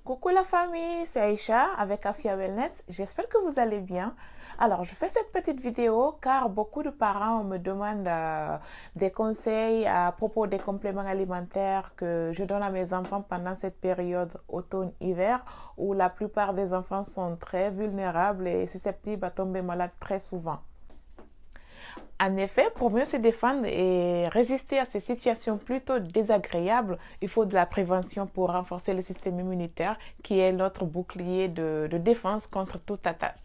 Coucou la famille, c'est Aïcha avec Afia Wellness. J'espère que vous allez bien. Alors, je fais cette petite vidéo car beaucoup de parents me demandent des conseils à propos des compléments alimentaires que je donne à mes enfants pendant cette période automne-hiver où la plupart des enfants sont très vulnérables et susceptibles à tomber malades très souvent. En effet, pour mieux se défendre et résister à ces situations plutôt désagréables, il faut de la prévention pour renforcer le système immunitaire qui est notre bouclier de défense contre toute attaque.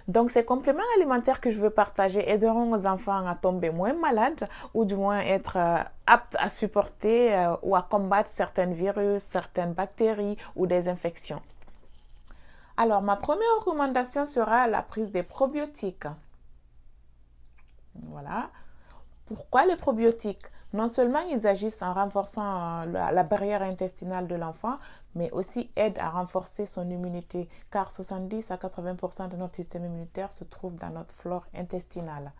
Donc, ces compléments alimentaires que je veux partager aideront aux enfants à tomber moins malades ou du moins être aptes à supporter ou à combattre certains virus, certaines bactéries ou des infections. Alors, ma première recommandation sera la prise des probiotiques. Voilà. Pourquoi les probiotiques? Non seulement ils agissent en renforçant la barrière intestinale de l'enfant, mais aussi aident à renforcer son immunité, car 70 à 80% de notre système immunitaire se trouve dans notre flore intestinale.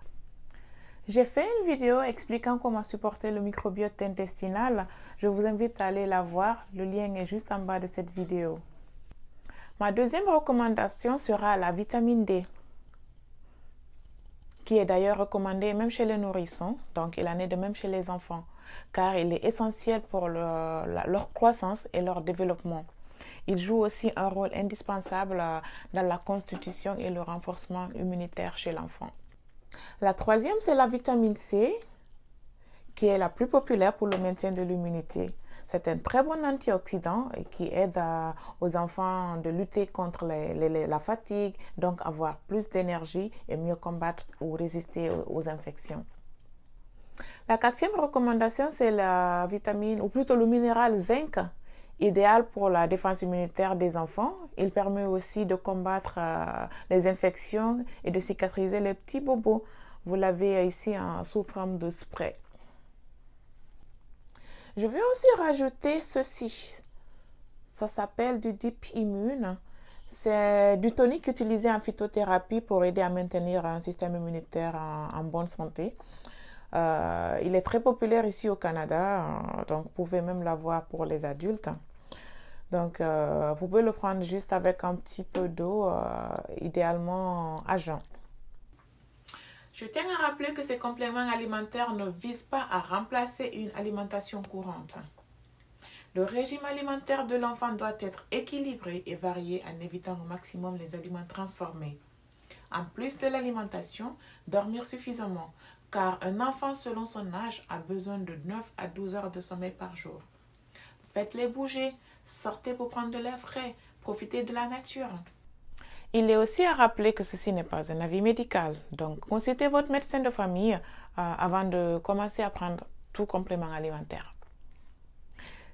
J'ai fait une vidéo expliquant comment supporter le microbiote intestinal. Je vous invite à aller la voir. Le lien est juste en bas de cette vidéo. Ma deuxième recommandation sera la vitamine D, qui est d'ailleurs recommandé même chez les nourrissons, donc il en est de même chez les enfants, car il est essentiel pour leur croissance et leur développement. Il joue aussi un rôle indispensable dans la constitution et le renforcement immunitaire chez l'enfant. La troisième, c'est la vitamine C, qui est la plus populaire pour le maintien de l'immunité. C'est un très bon antioxydant et qui aide aux enfants de lutter contre la fatigue, donc avoir plus d'énergie et mieux combattre ou résister aux infections. La quatrième recommandation, c'est la vitamine, ou plutôt le minéral zinc, idéal pour la défense immunitaire des enfants. Il permet aussi de combattre les infections et de cicatriser les petits bobos. Vous l'avez ici sous forme de spray. Je vais aussi rajouter ceci. Ça s'appelle du Deep Immune. C'est du tonique utilisé en phytothérapie pour aider à maintenir un système immunitaire en bonne santé. Il est très populaire ici au Canada, donc vous pouvez même l'avoir pour les adultes. Donc, vous pouvez le prendre juste avec un petit peu d'eau, idéalement à jeun. Je tiens à rappeler que ces compléments alimentaires ne visent pas à remplacer une alimentation courante. Le régime alimentaire de l'enfant doit être équilibré et varié en évitant au maximum les aliments transformés. En plus de l'alimentation, dormir suffisamment, car un enfant selon son âge a besoin de 9 à 12 heures de sommeil par jour. Faites-les bouger, sortez pour prendre de l'air frais, profitez de la nature. Il est aussi à rappeler que ceci n'est pas un avis médical, donc consultez votre médecin de famille avant de commencer à prendre tout complément alimentaire.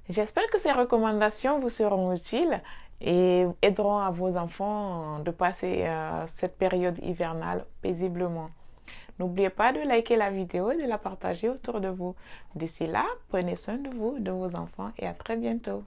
J'espère que ces recommandations vous seront utiles et aideront à vos enfants de passer cette période hivernale paisiblement. N'oubliez pas de liker la vidéo et de la partager autour de vous. D'ici là, prenez soin de vous, de vos enfants et à très bientôt.